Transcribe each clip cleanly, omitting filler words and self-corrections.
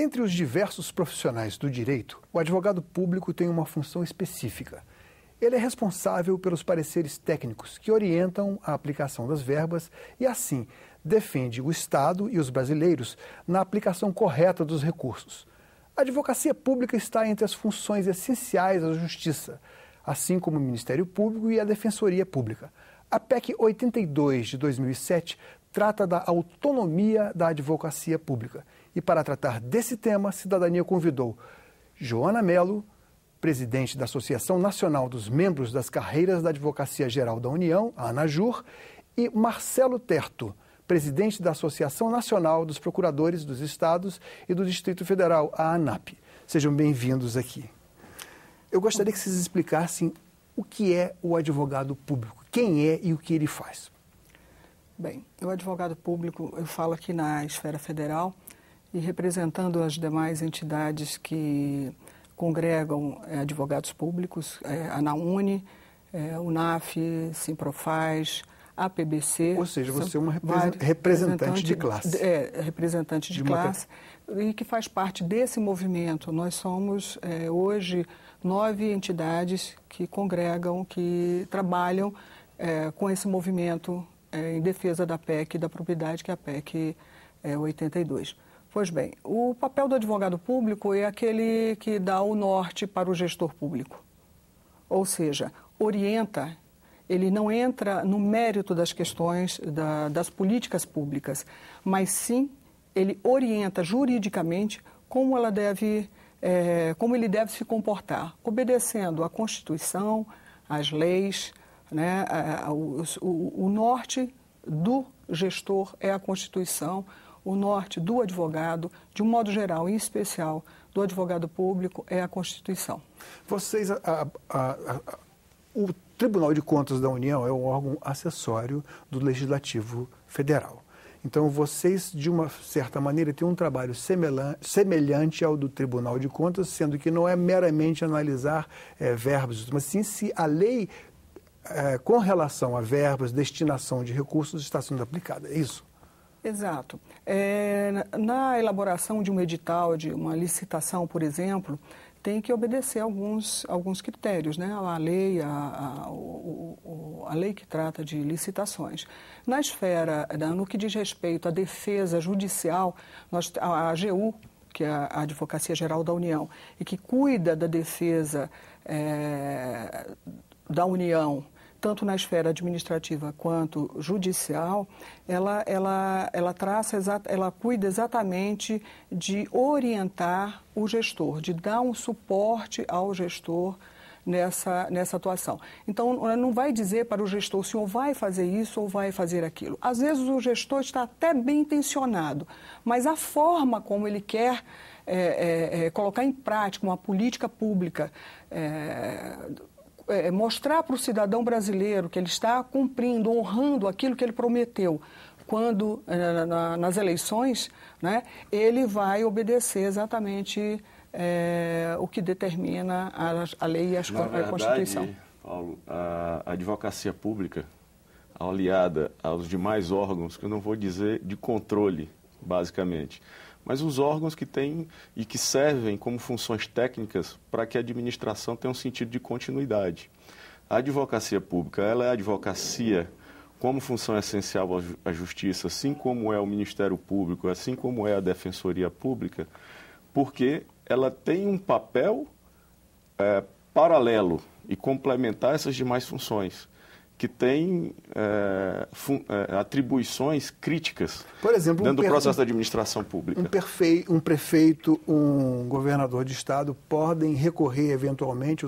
entre os diversos profissionais do direito, o advogado público tem uma função específica. Ele é responsável pelos pareceres técnicos que orientam a aplicação das verbas e, assim, defende o Estado e os brasileiros na aplicação correta dos recursos. A advocacia pública está entre as funções essenciais da Justiça, assim como o Ministério Público e a Defensoria Pública. A PEC 82 de 2007 trata da autonomia da advocacia pública. E para tratar desse tema, a Cidadania convidou Joana Mello, presidente da Associação Nacional dos Membros das Carreiras da Advocacia Geral da União, a ANAJUR, e Marcelo Terto, presidente da Associação Nacional dos Procuradores dos Estados e do Distrito Federal, a ANAP. Sejam bem-vindos aqui. Eu gostaria que vocês explicassem o que é o advogado público, quem é e o que ele faz. Bem, o advogado público, eu falo aqui na esfera federal e representando as demais entidades que congregam advogados públicos, a ANAUNE, UNAF, Simprofaz, APBC. Ou seja, você é uma representante de classe. Representante de classe e que faz parte desse movimento. Nós somos, hoje, 9 entidades que congregam, que trabalham com esse movimento em defesa da PEC e da propriedade, que é a PEC 82. Pois bem, o papel do advogado público é aquele que dá o norte para o gestor público. Ou seja, orienta, ele não entra no mérito das questões das políticas públicas, mas sim ele orienta juridicamente como ele deve se comportar, obedecendo à Constituição, às leis, né? O norte do gestor é a Constituição, o norte do advogado, de um modo geral, em especial do advogado público, é a Constituição. Vocês, o Tribunal de Contas da União é um órgão acessório do Legislativo Federal. Então, vocês, de uma certa maneira, têm um trabalho semelhante ao do Tribunal de Contas, sendo que não é meramente analisar verbos, mas sim se a lei, com relação a verbas, destinação de recursos, está sendo aplicada. É isso? Exato. Na elaboração de um edital, de uma licitação, por exemplo, tem que obedecer alguns critérios, né? A lei, a lei que trata de licitações. Na esfera, no que diz respeito à defesa judicial, a AGU, que é a Advocacia Geral da União, e que cuida da defesa da União, tanto na esfera administrativa quanto judicial, ela cuida exatamente de orientar o gestor, de dar um suporte ao gestor nessa atuação. Então, não vai dizer para o gestor, o senhor vai fazer isso ou vai fazer aquilo. Às vezes o gestor está até bem intencionado, mas a forma como ele quer colocar em prática uma política pública, mostrar para o cidadão brasileiro que ele está cumprindo, honrando aquilo que ele prometeu quando, nas eleições, né, ele vai obedecer exatamente o que determina a lei e a Constituição. Paulo, a advocacia pública, aliada aos demais órgãos, que eu não vou dizer de controle, basicamente, mas os órgãos que têm e que servem como funções técnicas para que a administração tenha um sentido de continuidade. A advocacia pública, ela é a advocacia como função essencial à justiça, assim como é o Ministério Público, assim como é a Defensoria Pública, porque ela tem um papel paralelo e complementar essas demais funções, que tem atribuições críticas, por exemplo, dentro do processo da administração pública. Um prefeito, um governador de estado podem recorrer eventualmente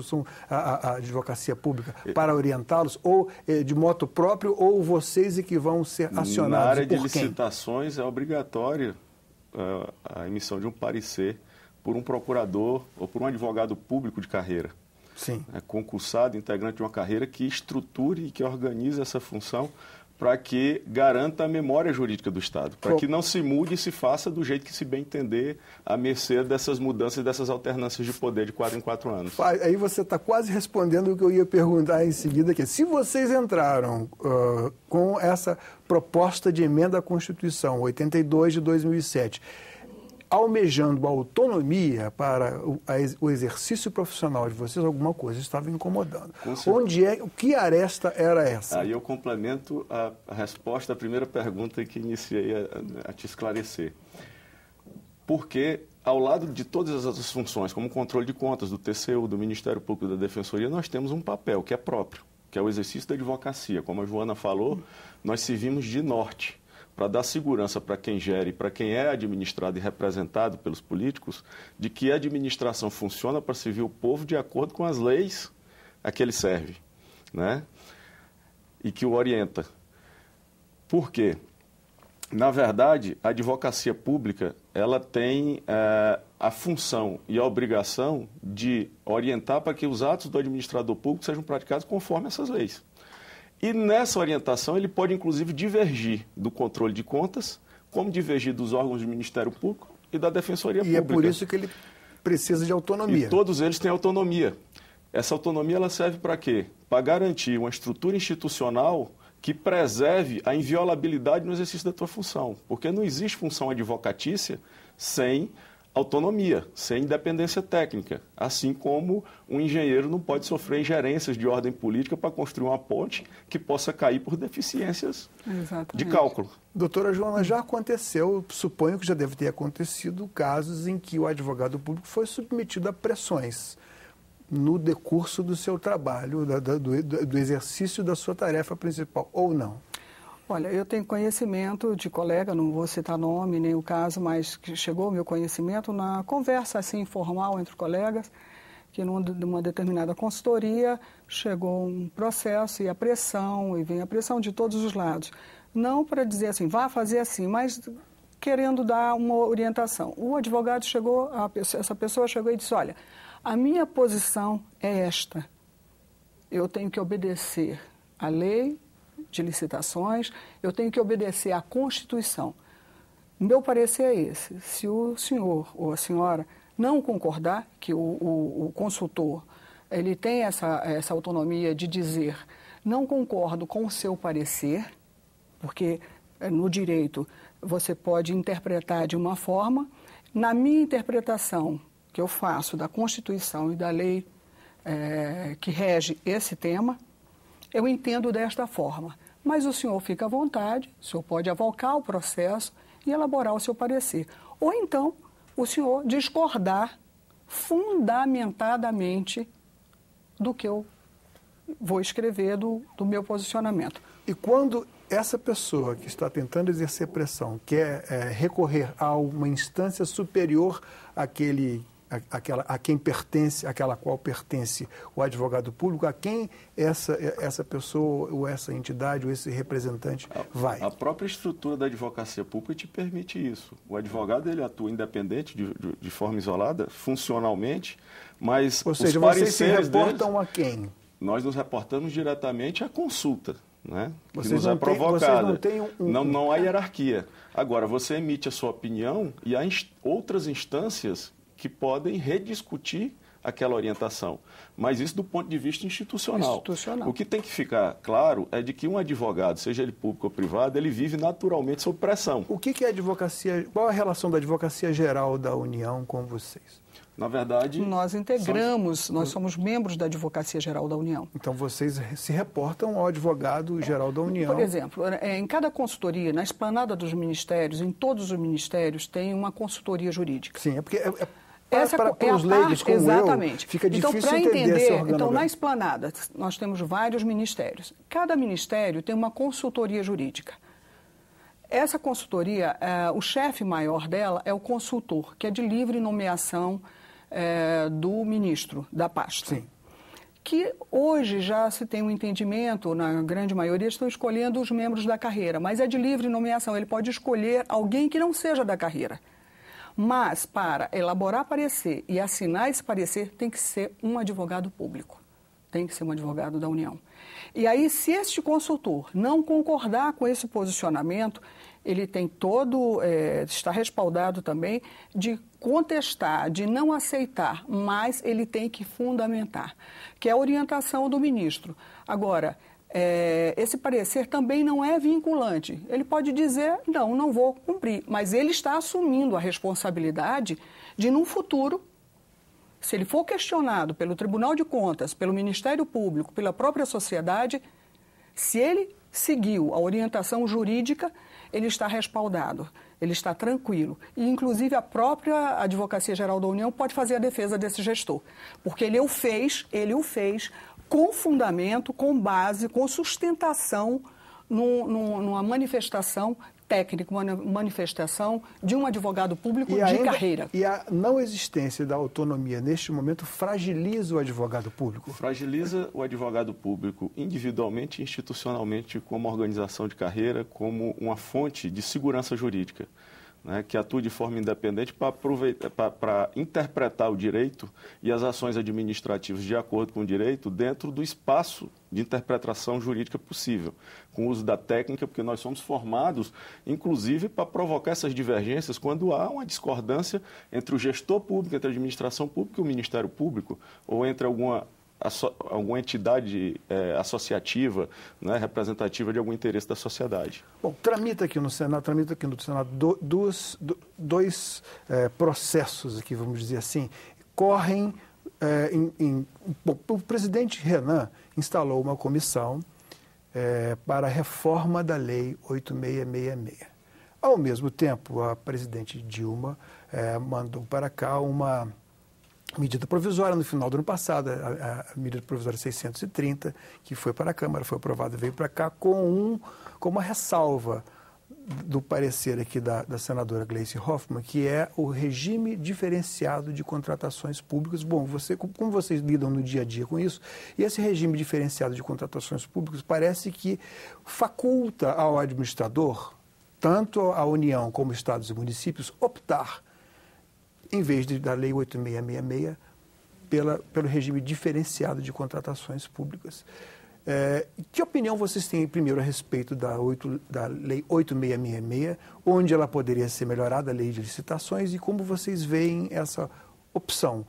à advocacia pública para orientá-los, ou de moto próprio, ou vocês que vão ser acionados. Na área de por quem? licitações é obrigatória a emissão de um parecer por um procurador ou por um advogado público de carreira. Sim. Concursado, integrante de uma carreira que estruture e que organize essa função para que garanta a memória jurídica do Estado, para que não se mude e se faça do jeito que se bem entender, à mercê dessas mudanças, dessas alternâncias de poder de 4 em 4 anos. Aí você está quase respondendo o que eu ia perguntar em seguida, que se vocês entraram com essa proposta de emenda à Constituição 82 de 2007, almejando a autonomia para o exercício profissional de vocês, alguma coisa estava incomodando. Que aresta era essa? Aí eu complemento a resposta à primeira pergunta que iniciei a te esclarecer. Porque, ao lado de todas as outras funções, como o controle de contas do TCU, do Ministério Público e da Defensoria, nós temos um papel que é próprio, que é o exercício da advocacia. Como a Joana falou, nós servimos de norte para dar segurança para quem gere, para quem é administrado e representado pelos políticos, de que a administração funciona para servir o povo de acordo com as leis a que ele serve, né? E que o orienta. Por quê? Na verdade, a advocacia pública ela tem a função e a obrigação de orientar para que os atos do administrador público sejam praticados conforme essas leis. E nessa orientação ele pode, inclusive, divergir do controle de contas, como divergir dos órgãos do Ministério Público e da Defensoria Pública. E é por isso que ele precisa de autonomia. E todos eles têm autonomia. Essa autonomia ela serve para quê? Para garantir uma estrutura institucional que preserve a inviolabilidade no exercício da tua função. Porque não existe função advocatícia sem autonomia, sem independência técnica. Assim como um engenheiro não pode sofrer ingerências de ordem política para construir uma ponte que possa cair por deficiências de cálculo. Doutora Joana, já aconteceu, suponho que já deve ter acontecido, casos em que o advogado público foi submetido a pressões no decurso do seu trabalho, do exercício da sua tarefa principal, ou não? Olha, eu tenho conhecimento de colega, não vou citar nome nem o caso, mas que chegou ao meu conhecimento na conversa assim informal entre colegas, que numa determinada consultoria chegou um processo e vem a pressão de todos os lados. Não para dizer assim, vá fazer assim, mas querendo dar uma orientação. O advogado chegou, essa pessoa chegou e disse, olha, a minha posição é esta, eu tenho que obedecer à lei de licitações, eu tenho que obedecer à Constituição. Meu parecer é esse. Se o senhor ou a senhora não concordar que o consultor ele tem essa autonomia de dizer não concordo com o seu parecer, porque no direito você pode interpretar de uma forma, na minha interpretação que eu faço da Constituição e da lei que rege esse tema, eu entendo desta forma. Mas o senhor fica à vontade, o senhor pode avocar o processo e elaborar o seu parecer. Ou então, o senhor discordar fundamentadamente do que eu vou escrever do meu posicionamento. E quando essa pessoa que está tentando exercer pressão quer recorrer a uma instância superior àquela qual pertence o advogado público, a quem essa pessoa ou essa entidade ou esse representante vai? A própria estrutura da advocacia pública te permite isso. O advogado ele atua independente, de forma isolada, funcionalmente, mas ou seja, os vocês se pareceres reportam deles, a quem? Nós nos reportamos diretamente à consulta, né? Que Vocês nos não é provocada. Vocês não têm não há hierarquia. Agora, você emite a sua opinião e há outras instâncias que podem rediscutir aquela orientação. Mas isso do ponto de vista institucional. O que tem que ficar claro é de que um advogado, seja ele público ou privado, ele vive naturalmente sob pressão. O que é a advocacia? Qual a relação da Advocacia Geral da União com vocês? Na verdade... Nós integramos, nós somos membros da Advocacia Geral da União. Então, vocês se reportam ao Advogado Geral da União. Por exemplo, em cada consultoria, na esplanada dos ministérios, em todos os ministérios, tem uma consultoria jurídica. Sim, é porque... Para os leigos como exatamente. Fica difícil entender esse organograma. Então, na esplanada, nós temos vários ministérios. Cada ministério tem uma consultoria jurídica. Essa consultoria, o chefe maior dela é o consultor, que é de livre nomeação do ministro da pasta. Sim. Que hoje já se tem um entendimento, na grande maioria estão escolhendo os membros da carreira, mas é de livre nomeação, ele pode escolher alguém que não seja da carreira. Mas, para elaborar parecer e assinar esse parecer, tem que ser um advogado público, tem que ser um advogado da União. E aí, se este consultor não concordar com esse posicionamento, ele tem está respaldado também de contestar, de não aceitar, mas ele tem que fundamentar, que é a orientação do ministro. Agora, esse parecer também não é vinculante. Ele pode dizer, não vou cumprir, mas ele está assumindo a responsabilidade de, num futuro, se ele for questionado pelo Tribunal de Contas, pelo Ministério Público, pela própria sociedade, se ele seguiu a orientação jurídica, ele está respaldado, ele está tranquilo. E, inclusive, a própria Advocacia Geral da União pode fazer a defesa desse gestor, porque ele o fez com fundamento, com base, com sustentação numa manifestação técnica, uma manifestação de um advogado público de carreira. E a não existência da autonomia neste momento fragiliza o advogado público? Fragiliza o advogado público individualmente e institucionalmente como organização de carreira, como uma fonte de segurança jurídica, né, que atua de forma independente para interpretar o direito e as ações administrativas de acordo com o direito dentro do espaço de interpretação jurídica possível, com o uso da técnica, porque nós somos formados, inclusive, para provocar essas divergências quando há uma discordância entre o gestor público, entre a administração pública e o Ministério Público, ou entre alguma entidade associativa, né, representativa de algum interesse da sociedade. Bom, tramita aqui no Senado dois processos aqui, vamos dizer assim, correm o presidente Renan instalou uma comissão para a reforma da Lei 8666. Ao mesmo tempo, a presidente Dilma mandou para cá uma medida provisória no final do ano passado, a medida provisória 630, que foi para a Câmara, foi aprovada, veio para cá com uma ressalva do parecer aqui da senadora Gleice Hoffmann, que é o regime diferenciado de contratações públicas. Bom, como vocês lidam no dia a dia com isso, e esse regime diferenciado de contratações públicas parece que faculta ao administrador, tanto a União como estados e municípios, optar em vez da Lei 8666, pelo regime diferenciado de contratações públicas. Que opinião vocês têm, primeiro, a respeito da Lei 8666, onde ela poderia ser melhorada, a Lei de Licitações, e como vocês veem essa opção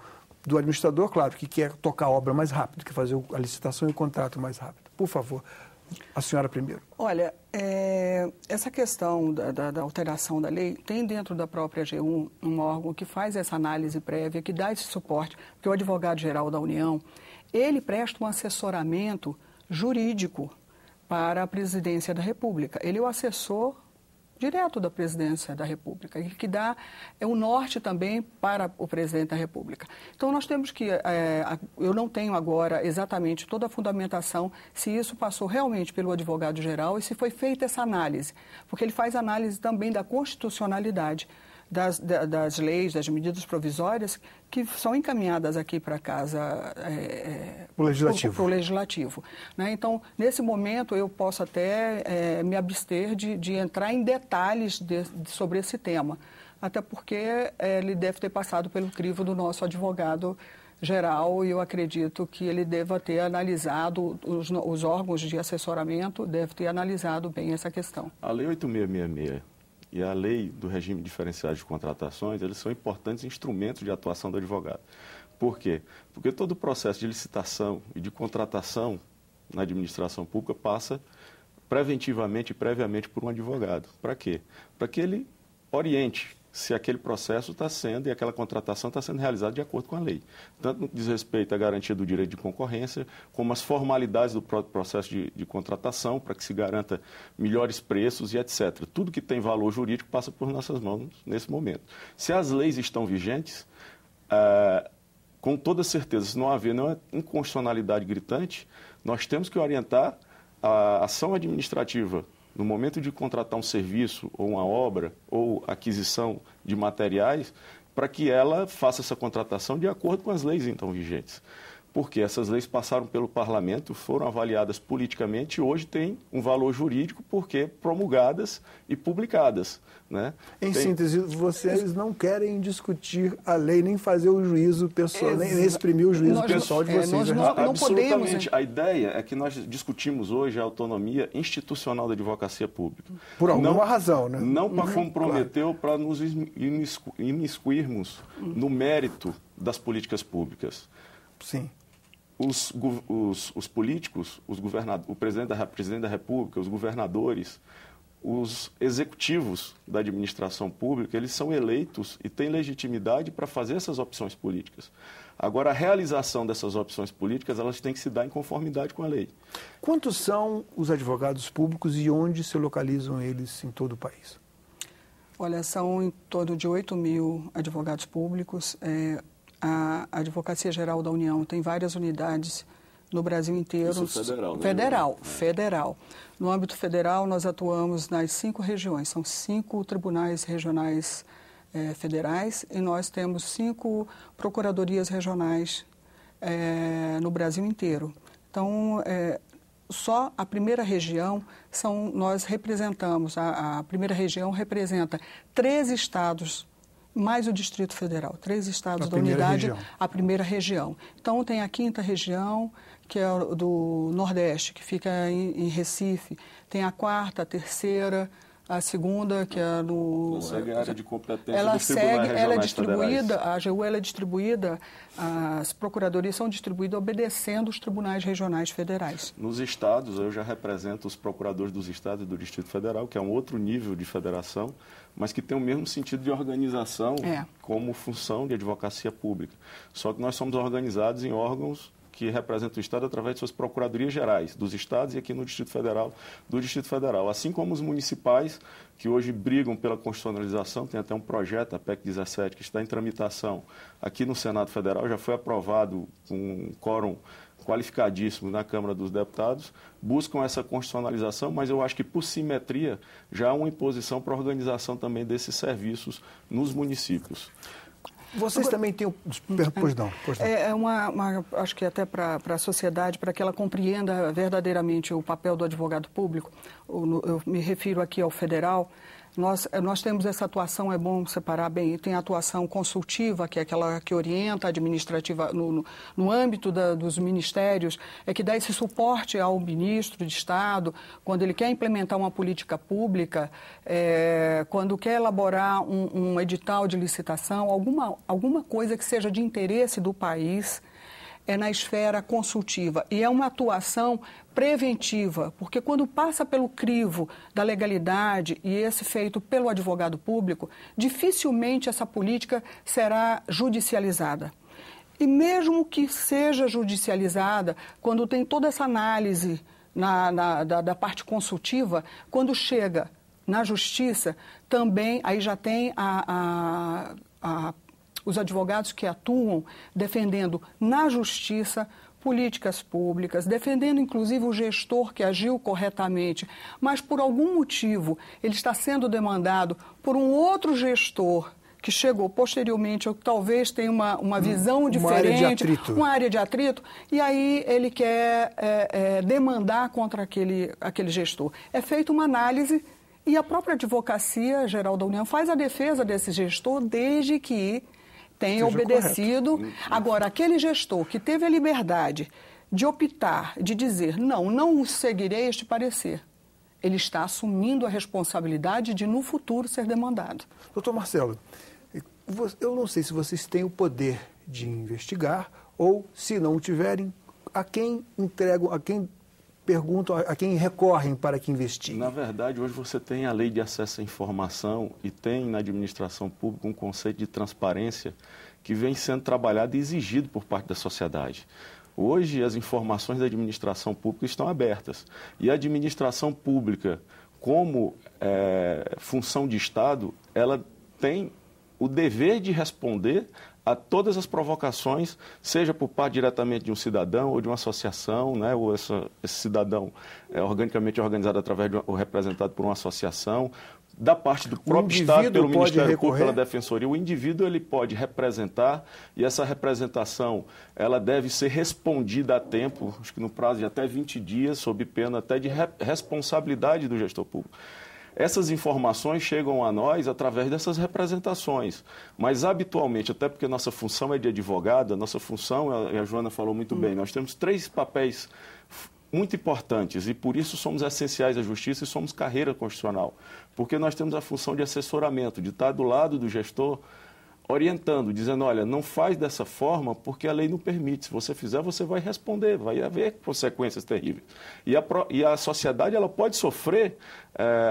do administrador, claro, que quer tocar a obra mais rápido, quer fazer a licitação e o contrato mais rápido? Por favor, a senhora primeiro. Olha, essa questão da alteração da lei tem dentro da própria AGU um órgão que faz essa análise prévia, que dá esse suporte, porque o advogado-geral da União, ele presta um assessoramento jurídico para a presidência da República. Ele é o assessor direto da presidência da República, que dá o norte também para o presidente da República. Então, nós temos que, eu não tenho agora exatamente toda a fundamentação se isso passou realmente pelo advogado-geral e se foi feita essa análise, porque ele faz análise também da constitucionalidade das leis, das medidas provisórias que são encaminhadas aqui para a Casa para o Legislativo. Né? Então, nesse momento, eu posso até me abster de entrar em detalhes sobre esse tema, até porque ele deve ter passado pelo crivo do nosso advogado geral e eu acredito que ele deva ter analisado, os órgãos de assessoramento devem ter analisado bem essa questão. A Lei 8666 e a Lei do Regime Diferenciado de Contratações, eles são importantes instrumentos de atuação do advogado. Por quê? Porque todo o processo de licitação e de contratação na administração pública passa preventivamente e previamente por um advogado. Para quê? Para que ele oriente se aquele processo está sendo e aquela contratação está sendo realizada de acordo com a lei. Tanto no que diz respeito à garantia do direito de concorrência, como as formalidades do próprio processo de contratação, para que se garanta melhores preços e etc. Tudo que tem valor jurídico passa por nossas mãos nesse momento. Se as leis estão vigentes, com toda certeza, se não haver nenhuma inconstitucionalidade gritante, nós temos que orientar a ação administrativa no momento de contratar um serviço ou uma obra ou aquisição de materiais, para que ela faça essa contratação de acordo com as leis então vigentes. Porque essas leis passaram pelo parlamento, foram avaliadas politicamente e hoje têm um valor jurídico porque promulgadas e publicadas. Né? Em síntese, vocês não querem discutir a lei, nem fazer o juízo pessoal, nem exprimir o juízo pessoal de vocês. Nós não podemos. A ideia é que nós discutimos hoje a autonomia institucional da advocacia pública. Por alguma razão, né? Não para comprometer ou para nos imiscuirmos no mérito das políticas públicas. Sim. os políticos, o presidente da República, os governadores, os executivos da administração pública, eles são eleitos e têm legitimidade para fazer essas opções políticas. Agora, a realização dessas opções políticas, elas têm que se dar em conformidade com a lei. Quantos são os advogados públicos e onde se localizam eles em todo o país? Olha, são em torno de 8 mil advogados públicos. A Advocacia Geral da União tem várias unidades no Brasil inteiro. Isso federal, né? Federal. No âmbito federal, nós atuamos nas 5 regiões. São 5 tribunais regionais federais e nós temos 5 procuradorias regionais no Brasil inteiro. Então, só a primeira região, nós representamos, a primeira região representa 13 estados, mais o Distrito Federal, 3 estados da unidade, a primeira região. Então, tem a 5ª região, que é do Nordeste, que fica em Recife, tem a 4ª, a 3ª, a 2ª, que é no... Não segue a área de competência dos tribunais regionais federais. A AGU ela é distribuída, as procuradorias são distribuídas obedecendo os tribunais regionais federais. Nos estados, eu já represento os procuradores dos estados e do Distrito Federal, que é um outro nível de federação, mas que tem o mesmo sentido de organização como função de advocacia pública. Só que nós somos organizados em órgãos que representam o Estado através de suas procuradorias gerais, dos estados e aqui no Distrito Federal, do Distrito Federal. Assim como os municipais, que hoje brigam pela constitucionalização, tem até um projeto, a PEC 17, que está em tramitação aqui no Senado Federal, já foi aprovado com um quórum qualificadíssimo na Câmara dos Deputados, buscam essa constitucionalização, mas eu acho que, por simetria, já há uma imposição para a organização também desses serviços nos municípios. Vocês também têm... Pois não. Acho que até para a sociedade, para que ela compreenda verdadeiramente o papel do advogado público, eu me refiro aqui ao federal, nós temos essa atuação, é bom separar bem, tem a atuação consultiva, que é aquela que orienta a administrativa no âmbito dos ministérios, que dá esse suporte ao ministro de Estado, quando ele quer implementar uma política pública, quando quer elaborar um edital de licitação, alguma coisa que seja de interesse do país, na esfera consultiva. E é uma atuação preventiva, porque quando passa pelo crivo da legalidade e esse feito pelo advogado público, dificilmente essa política será judicializada. E mesmo que seja judicializada, quando tem toda essa análise da parte consultiva, quando chega na justiça, também aí já tem os advogados que atuam defendendo na justiça políticas públicas, defendendo inclusive o gestor que agiu corretamente, mas por algum motivo ele está sendo demandado por um outro gestor que chegou posteriormente ou que talvez tenha uma visão diferente, uma área de atrito, e aí ele quer demandar contra aquele gestor. É feita uma análise e a própria Advocacia Geral da União faz a defesa desse gestor desde que tenha obedecido. Agora, aquele gestor que teve a liberdade de optar, de dizer, não seguirei este parecer, ele está assumindo a responsabilidade de, no futuro, ser demandado. Doutor Marcelo, eu não sei se vocês têm o poder de investigar ou, se não o tiverem, a quem entregam, a quem perguntam, a quem recorrem para que investiguem. Na verdade, hoje você tem a lei de acesso à informação e tem na administração pública um conceito de transparência que vem sendo trabalhado e exigido por parte da sociedade. Hoje, as informações da administração pública estão abertas. E a administração pública, como função de Estado, ela tem o dever de responder a todas as provocações, seja por parte diretamente de um cidadão ou de uma associação, né, ou esse cidadão organicamente organizado através ou representado por uma associação, da parte do próprio Estado, pelo Ministério Público, pela Defensoria. O indivíduo ele pode representar e essa representação ela deve ser respondida a tempo, acho que no prazo de até 20 dias, sob pena até de responsabilidade do gestor público. Essas informações chegam a nós através dessas representações, mas habitualmente, até porque nossa função é de advogado, a nossa função, e a Joana falou muito bem, nós temos 3 papéis muito importantes e por isso somos essenciais à justiça e somos carreira constitucional, porque nós temos a função de assessoramento, de estar do lado do gestor orientando, dizendo, olha, não faz dessa forma porque a lei não permite. Se você fizer, você vai responder, vai haver consequências terríveis. E a sociedade ela pode sofrer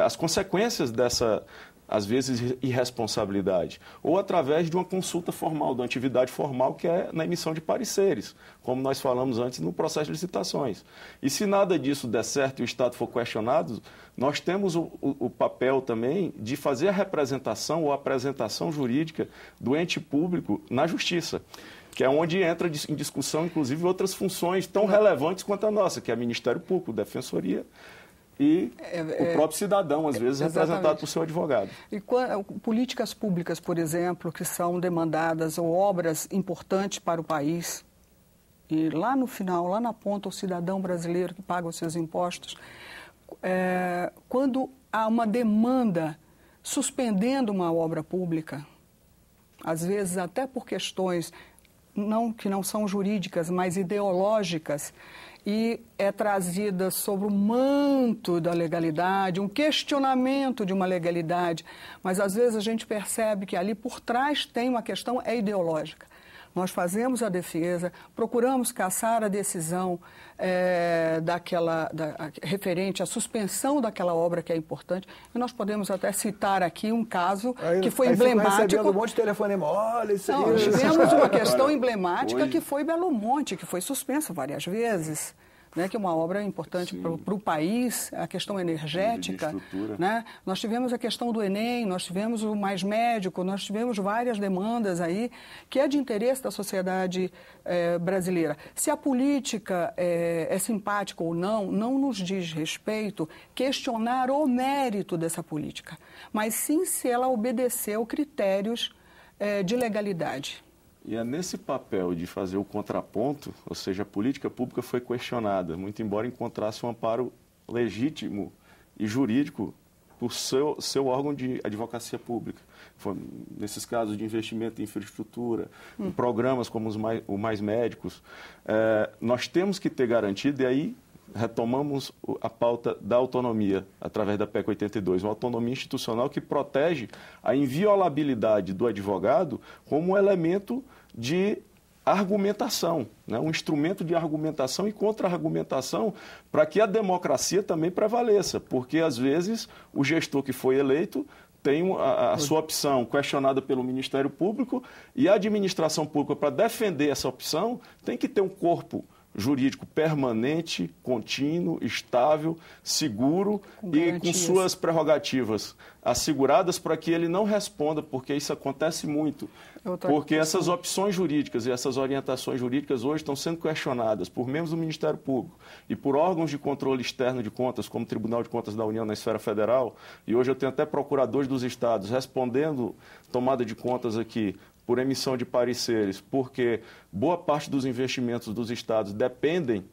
as consequências dessa, às vezes, irresponsabilidade. Ou através de uma consulta formal, de uma atividade formal, que é na emissão de pareceres, como nós falamos antes no processo de licitações. E se nada disso der certo e o Estado for questionado, nós temos o papel também de fazer a representação ou apresentação jurídica do ente público na justiça, que é onde entra em discussão, inclusive, outras funções tão relevantes quanto a nossa, que é o Ministério Público, Defensoria e o próprio cidadão, às vezes, representado por seu advogado. E políticas públicas, por exemplo, que são demandadas, ou obras importantes para o país, e lá no final, lá na ponta, o cidadão brasileiro que paga os seus impostos, quando há uma demanda suspendendo uma obra pública, às vezes até por questões que não são jurídicas, mas ideológicas, e é trazida sobre o manto da legalidade, um questionamento de uma legalidade, mas às vezes a gente percebe que ali por trás tem uma questão ideológica. Nós fazemos a defesa, procuramos cassar a decisão referente à suspensão daquela obra que é importante. E nós podemos até citar aqui um caso que foi emblemático. Um monte de telefonema, olha isso aí. Nós tivemos uma questão emblemática que foi Belo Monte, que foi suspensa várias vezes. Né, que é uma obra importante para o país, a questão energética. Né? Nós tivemos a questão do Enem, nós tivemos o Mais Médico, nós tivemos várias demandas aí, que é de interesse da sociedade brasileira. Se a política é simpática ou não, não nos diz respeito questionar o mérito dessa política, mas sim se ela obedeceu critérios de legalidade. E é nesse papel de fazer o contraponto, ou seja, a política pública foi questionada, muito embora encontrasse um amparo legítimo e jurídico por seu órgão de advocacia pública. Foi, nesses casos de investimento em infraestrutura, em programas como o Mais Médicos, nós temos que ter garantido, e aí retomamos a pauta da autonomia através da PEC 82, uma autonomia institucional que protege a inviolabilidade do advogado como um elemento de argumentação, né? Um instrumento de argumentação e contra-argumentação para que a democracia também prevaleça, porque às vezes o gestor que foi eleito tem a sua opção questionada pelo Ministério Público e a administração pública, para defender essa opção, tem que ter um corpo jurídico permanente, contínuo, estável, seguro e com suas prerrogativas asseguradas para que ele não responda, porque isso acontece muito. Porque essas opções jurídicas e essas orientações jurídicas hoje estão sendo questionadas por membros do Ministério Público e por órgãos de controle externo de contas, como o Tribunal de Contas da União na esfera federal, e hoje eu tenho até procuradores dos estados respondendo tomada de contas aqui por emissão de pareceres, porque boa parte dos investimentos dos estados dependem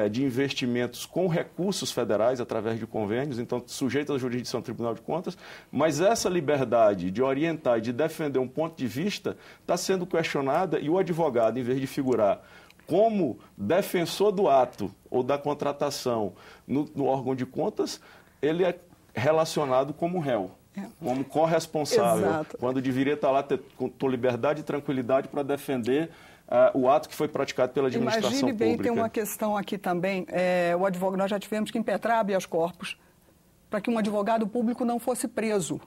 de investimentos com recursos federais, através de convênios, então sujeitos à jurisdição do Tribunal de Contas, mas essa liberdade de orientar e de defender um ponto de vista está sendo questionada e o advogado, em vez de figurar como defensor do ato ou da contratação no órgão de contas, ele é relacionado como réu. Como corresponsável, quando deveria estar lá com liberdade e tranquilidade para defender o ato que foi praticado pela administração pública. Imagine bem, tem uma questão aqui também, nós já tivemos que impetrar habeas corpus para que um advogado público não fosse preso.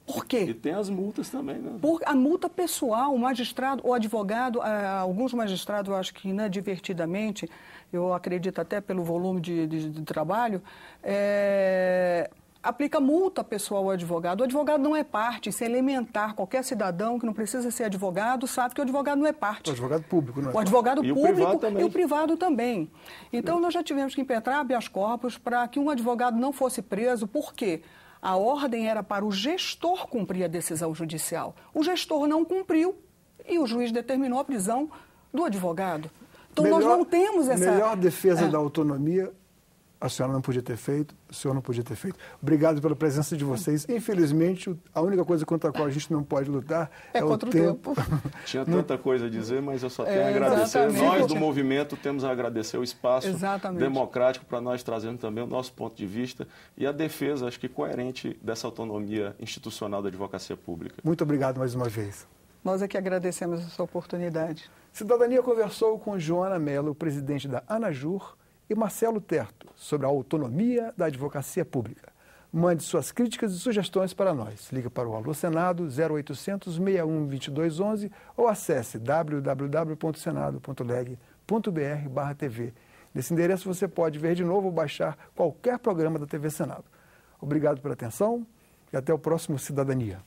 Por quê? E tem as multas também, né? A multa pessoal, o magistrado, o advogado, alguns magistrados, eu acho que inadvertidamente, eu acredito até pelo volume de trabalho, aplica multa pessoal ao advogado. O advogado não é parte, isso é elementar. Qualquer cidadão que não precisa ser advogado sabe que o advogado não é parte. O advogado público, não é? O advogado e público e o privado também. Então, nós já tivemos que impetrar habeas corpus para que um advogado não fosse preso. Por quê? A ordem era para o gestor cumprir a decisão judicial. O gestor não cumpriu e o juiz determinou a prisão do advogado. Então, nós não temos essa... Melhor defesa da autonomia... A senhora não podia ter feito, o senhor não podia ter feito. Obrigado pela presença de vocês. Infelizmente, a única coisa contra a qual a gente não pode lutar é o tempo. Tinha tanta coisa a dizer, mas eu só tenho a agradecer. Exatamente. Nós, do movimento, temos a agradecer o espaço democrático para nós trazermos também o nosso ponto de vista e a defesa, acho que coerente, dessa autonomia institucional da advocacia pública. Muito obrigado mais uma vez. Nós é que agradecemos essa oportunidade. Cidadania conversou com Joana Mello, presidente da ANAJUR, e Marcelo Terto, sobre a autonomia da advocacia pública. Mande suas críticas e sugestões para nós. Ligue para o Alô Senado 0800 61 2211 ou acesse www.senado.leg.br/TV. Nesse endereço você pode ver de novo ou baixar qualquer programa da TV Senado. Obrigado pela atenção e até o próximo Cidadania.